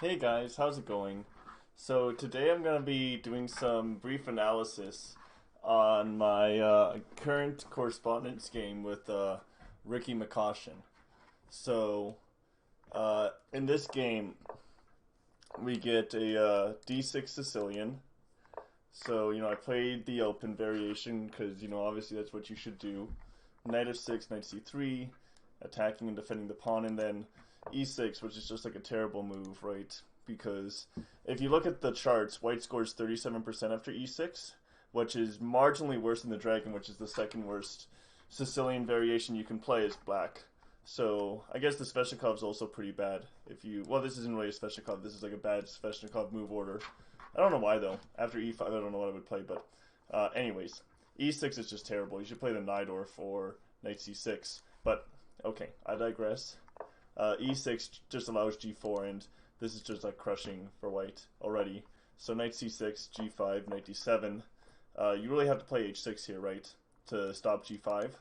Hey guys, how's it going? So today I'm going to be doing some brief analysis on my current correspondence game with Ricky McCaution. So in this game, we get a D6 Sicilian. So I played the open variation because obviously that's what you should do. Knight f6, knight c3, attacking and defending the pawn, and then e6, which is just like a terrible move, right? Because if you look at the charts, white scores 37% after e6, which is marginally worse than the dragon, which is the second worst Sicilian variation you can play as black. So I guess the Sveshnikov is also pretty bad. Well, this isn't really a Sveshnikov. This is like a bad Sveshnikov move order. I don't know why though. After e5, I don't know what I would play, but anyways, e6 is just terrible. You should play the Najdorf or knight c6. But okay, I digress. E6 just allows g4, and this is just like crushing for white already. So knight c6, g5, knight d7. You really have to play h6 here, right, to stop g5.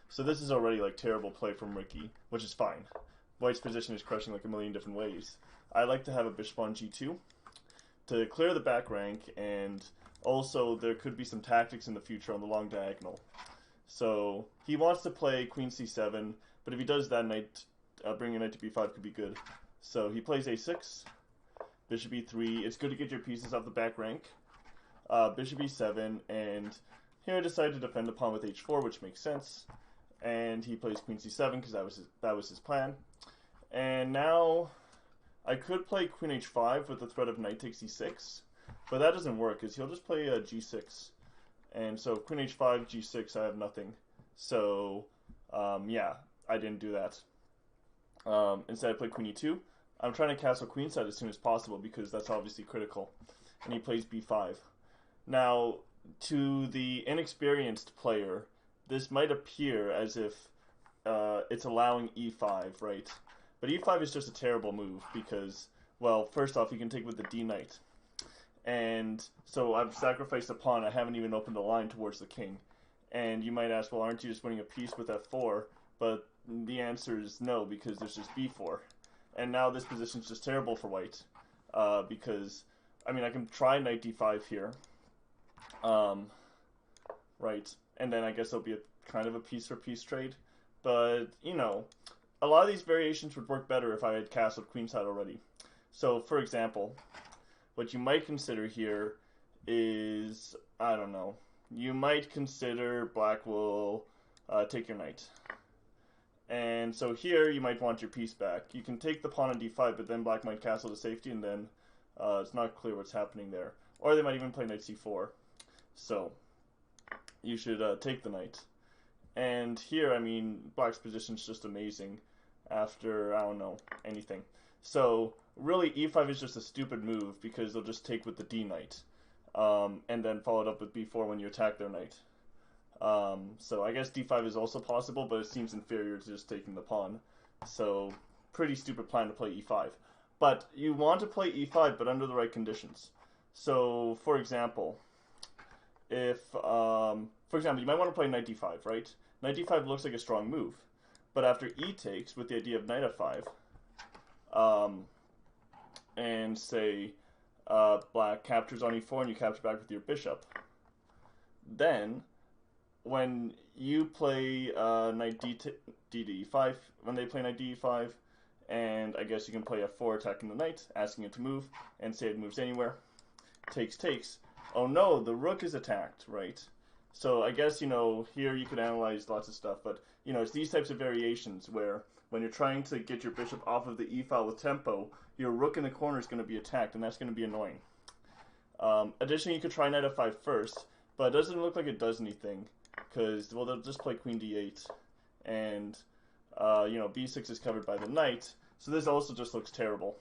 So this is already like terrible play from Ricky, which is fine. White's position is crushing like a million different ways. I like to have a bishop on g2 to clear the back rank, and also there could be some tactics in the future on the long diagonal. So he wants to play queen c7, but if he does that, bringing a knight to b5 could be good. So he plays a6, bishop e3. It's good to get your pieces off the back rank. Bishop e7, and here I decided to defend the pawn with h4, which makes sense. And he plays queen c7 because that was his plan. And now I could play queen h5 with the threat of knight takes e6, but that doesn't work because he'll just play g6. And so queen h5, g6, I have nothing. So yeah, I didn't do that. Instead I played queen e2. I'm trying to castle queenside as soon as possible because that's obviously critical. And he plays b5. Now, to the inexperienced player, this might appear as if it's allowing e5, right? But e5 is just a terrible move because, well, first off, you can take with the d knight. And so I've sacrificed a pawn. I haven't even opened a line towards the king. And you might ask, well, aren't you just winning a piece with f4? But the answer is no, because there's just b4. And now this position is just terrible for white. Because, I mean, I can try knight d5 here. Right. And then I guess it'll be kind of a piece-for-piece trade. But, a lot of these variations would work better if I had castled queenside already. So, for example, what you might consider here is, I don't know, you might consider black will take your knight. And so here you might want your piece back. You can take the pawn on d5, but then black might castle to safety, and then it's not clear what's happening there. Or they might even play knight c4. So you should take the knight. And here, I mean, black's position is just amazing after, I don't know, anything. So really, e5 is just a stupid move because they'll just take with the d knight. And then follow it up with b4 when you attack their knight. So I guess d5 is also possible, but it seems inferior to just taking the pawn. So pretty stupid plan to play e5. But you want to play e5, but under the right conditions. So for example, if you might want to play knight d5, right? Knight d5 looks like a strong move, but after e takes with the idea of knight f5, and say black captures on e4 and you capture back with your bishop, then when you play knight d5, when they play knight d5, and I guess you can play f4 attacking the knight, asking it to move, and say it moves anywhere, takes. Oh no, the rook is attacked, right? So I guess, here you could analyze lots of stuff, but, it's these types of variations where when you're trying to get your bishop off of the e-file with tempo, your rook in the corner is going to be attacked, and that's going to be annoying. Additionally, you could try knight f5 first, but it doesn't look like it does anything, because, well, they'll just play queen d8, and, b6 is covered by the knight, so this also just looks terrible.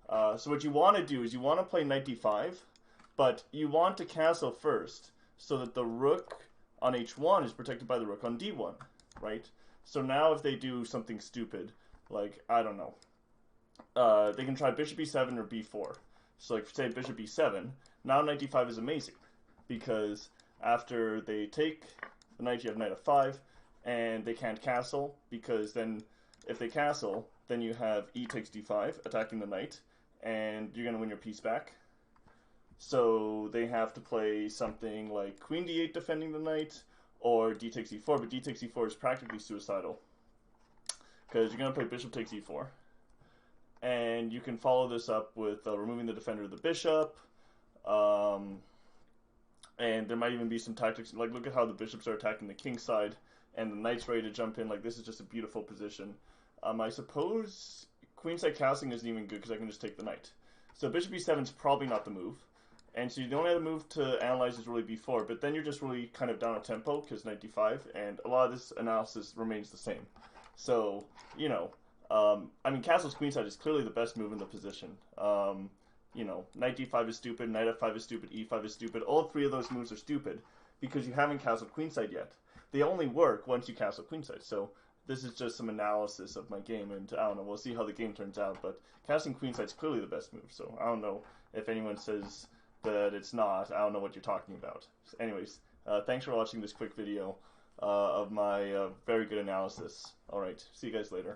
So what you want to do is you want to play knight d5, but you want to castle first, so that the rook on h1 is protected by the rook on d1, right? So now if they do something stupid, like, I don't know, they can try bishop e7 or b4. So like, say bishop e7, now knight d5 is amazing, because after they take the knight, you have knight f5, and they can't castle, because then if they castle, then you have e takes d5, attacking the knight, and you're going to win your piece back. So they have to play something like queen d8 defending the knight, or d takes e4, but d takes e4 is practically suicidal, because you're going to play bishop takes e4. And you can follow this up with removing the defender of the bishop, and there might even be some tactics, like look at how the bishops are attacking the king side, and the knight's ready to jump in. Like, this is just a beautiful position. I suppose queenside castling isn't even good because I can just take the knight. So bishop e7 is probably not the move. And so you don't have a move to analyze is really b4, but then you're just really kind of down a tempo because knight d5, and a lot of this analysis remains the same. So, you know, I mean, castle's queenside is clearly the best move in the position. You know, knight d5 is stupid, knight f5 is stupid, e5 is stupid. All three of those moves are stupid because you haven't castled queenside yet. They only work once you castle queenside. So this is just some analysis of my game, and I don't know, we'll see how the game turns out. But castling queenside is clearly the best move, so I don't know if anyone says that it's not. I don't know what you're talking about. Anyways, thanks for watching this quick video of my very good analysis. Alright, see you guys later.